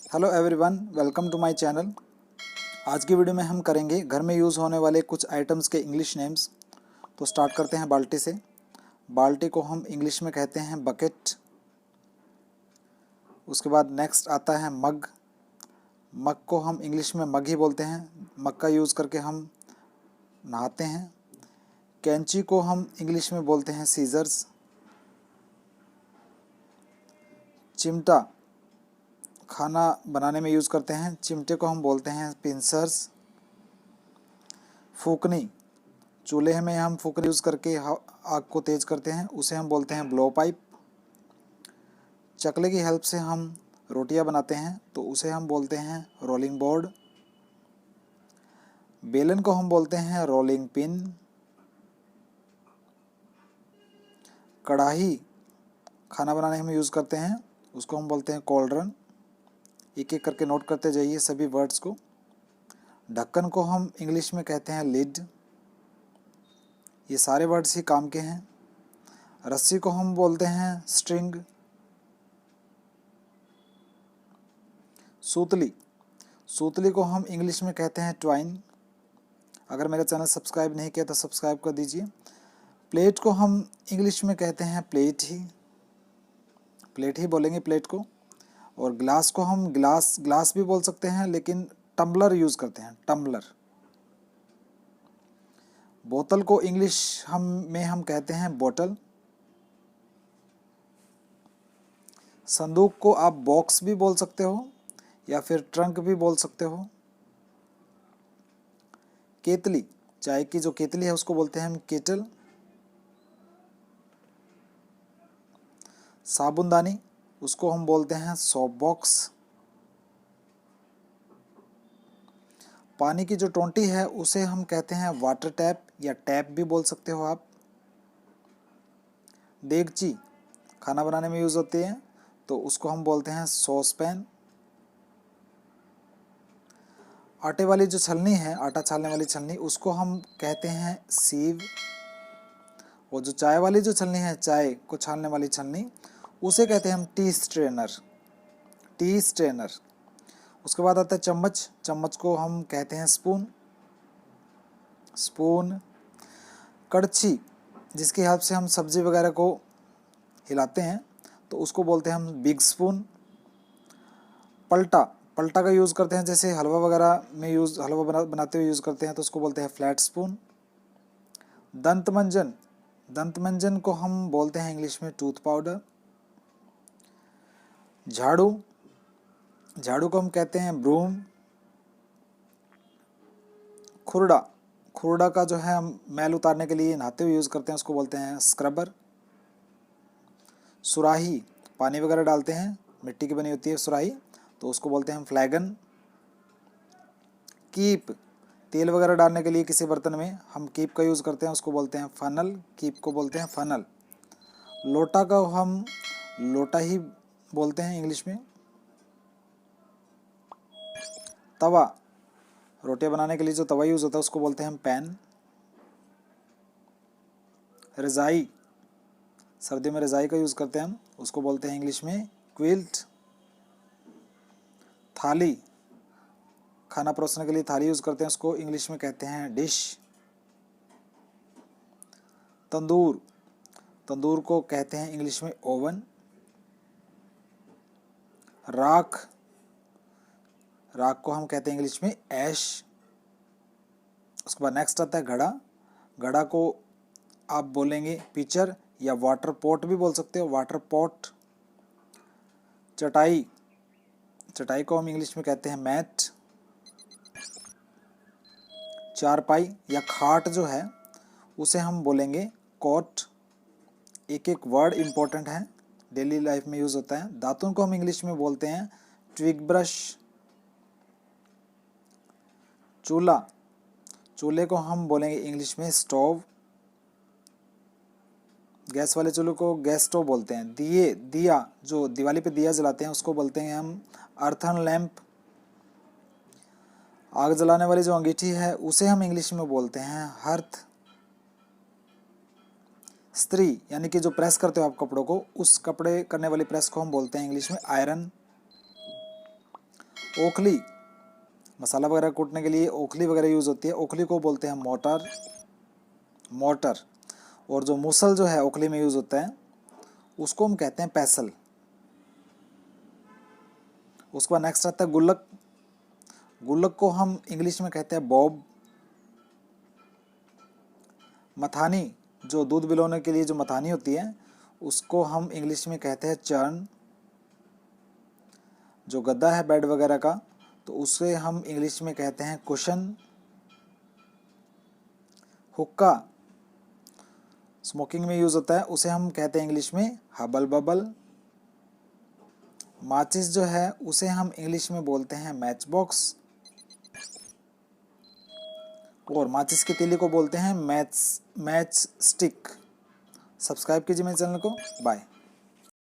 Hello everyone, welcome to my channel. आज की video में हम करेंगे घर में यूज़ होने वाले कुछ आइटम्स के इंग्लिश नेम्स। तो स्टार्ट करते हैं बाल्टी से। बाल्टी को हम इंग्लिश में कहते हैं बकेट। उसके बाद नेक्स्ट आता है मग। मग को हम इंग्लिश में मग ही बोलते हैं। मग का यूज़ करके हम नहाते हैं। कैंची को हम इंग्लिश में बोलते हैं सीजर्स। चिमटा खाना बनाने में यूज़ करते हैं, चिमटे को हम बोलते हैं पिंसर्स। फूकनी चूल्हे में हम फूकनी यूज़ करके आग को तेज़ करते हैं, उसे हम बोलते हैं ब्लो पाइप। चकले की हेल्प से हम रोटियां बनाते हैं तो उसे हम बोलते हैं रोलिंग बोर्ड। बेलन को हम बोलते हैं रोलिंग पिन। कढ़ाई खाना बनाने में यूज़ करते हैं, उसको हम बोलते हैं कॉल्ड्रन। एक एक करके नोट करते जाइए सभी वर्ड्स को। ढक्कन को हम इंग्लिश में कहते हैं लिड। ये सारे वर्ड्स ही काम के हैं। रस्सी को हम बोलते हैं स्ट्रिंग। सूतली सूतली को हम इंग्लिश में कहते हैं ट्वाइन। अगर मेरा चैनल सब्सक्राइब नहीं किया तो सब्सक्राइब कर दीजिए। प्लेट को हम इंग्लिश में कहते हैं प्लेट ही बोलेंगे प्लेट को। और ग्लास को हम ग्लास भी बोल सकते हैं, लेकिन टम्बलर यूज़ करते हैं, टम्बलर। बोतल को इंग्लिश हम कहते हैं बोतल। संदूक को आप बॉक्स भी बोल सकते हो या फिर ट्रंक भी बोल सकते हो। केतली चाय की जो केतली है उसको बोलते हैं हम केटल। साबुनदानी उसको हम बोलते हैं सोप बॉक्स। पानी की जो टोंटी है उसे हम कहते हैं वाटर टैप या टैप भी बोल सकते हो आप। देगची खाना बनाने में यूज़ होती है तो उसको हम बोलते हैं सॉस पैन। आटे वाली जो छलनी है, आटा छानने वाली छलनी, उसको हम कहते हैं सीव। और जो चाय वाली जो छलनी है, चाय को छानने वाली छलनी, उसे कहते हैं हम टी स्ट्रेनर। उसके बाद आता है चम्मच। चम्मच को हम कहते हैं स्पून। कड़छी जिसकी हेल्प से हम सब्जी वगैरह को हिलाते हैं तो उसको बोलते हैं हम बिग स्पून। पलटा का यूज़ करते हैं, जैसे हलवा वगैरह में हलवा बनाते हुए यूज़ करते हैं तो उसको बोलते हैं फ्लैट स्पून। दंत मंजन को हम बोलते हैं इंग्लिश में टूथ पाउडर। झाड़ू को हम कहते हैं ब्रूम। खुरड़ा का जो है हम मैल उतारने के लिए नहाते हुए यूज़ करते हैं, उसको बोलते हैं स्क्रबर। सुराही पानी वगैरह डालते हैं, मिट्टी की बनी होती है सुराही, तो उसको बोलते हैं हम फ्लैगन। कीप तेल वगैरह डालने के लिए किसी बर्तन में हम कीप का यूज़ करते हैं, उसको बोलते हैं फनल। कीप को बोलते हैं फनल। लोटा का हम लोटा ही बोलते हैं इंग्लिश में। तवा रोटियां बनाने के लिए जो तवा यूज़ होता है उसको बोलते हैं हम पैन। रज़ाई सर्दी में रज़ाई का यूज़ करते हैं हम, उसको बोलते हैं इंग्लिश में क्विल्ट। थाली खाना परोसने के लिए थाली यूज़ करते हैं, उसको इंग्लिश में कहते हैं डिश। तंदूर को कहते हैं इंग्लिश में ओवन। राख को हम कहते हैं इंग्लिश में ऐश। उसके बाद नेक्स्ट आता है घड़ा को आप बोलेंगे पिचर या वाटर पॉट भी बोल सकते हो, वाटर पॉट। चटाई को हम इंग्लिश में कहते हैं मैट। चारपाई या खाट जो है उसे हम बोलेंगे कॉट। एक एक वर्ड इम्पोर्टेंट है, डेली लाइफ में यूज़ होता है। दातुन को हम इंग्लिश में बोलते हैं ट्विग ब्रश। चूल्हे को हम बोलेंगे इंग्लिश में स्टोव। गैस वाले चूल्हे को गैस स्टोव बोलते हैं। दिया जो दिवाली पे दिया जलाते हैं उसको बोलते हैं हम अर्थन लैंप। आग जलाने वाली जो अंगीठी है उसे हम इंग्लिश में बोलते हैं हर्थ। स्त्री यानी कि जो प्रेस करते हो आप कपड़ों को, उस कपड़े करने वाली प्रेस को हम बोलते हैं इंग्लिश में आयरन। ओखली, मसाला वगैरह कूटने के लिए ओखली वगैरह यूज़ होती है, ओखली को बोलते हैं मोटर, मोटर। और जो मूसल जो है ओखली में यूज़ होता है उसको हम कहते हैं पैसल। उसके बाद नेक्स्ट आता है गुल्लक, गुल्लक को हम इंग्लिश में कहते हैं बॉब। मथानी, जो दूध बिलोने के लिए जो मथानी होती है उसको हम इंग्लिश में कहते हैं चर्न। जो गद्दा है बेड वगैरह का तो उसे हम इंग्लिश में कहते हैं कुशन। हुक्का स्मोकिंग में यूज़ होता है, उसे हम कहते हैं इंग्लिश में हबल बबल। माचिस जो है उसे हम इंग्लिश में बोलते हैं मैच बॉक्स। और माचिस की तीली को बोलते हैं मैच स्टिक। सब्सक्राइब कीजिए मेरे चैनल को। बाय।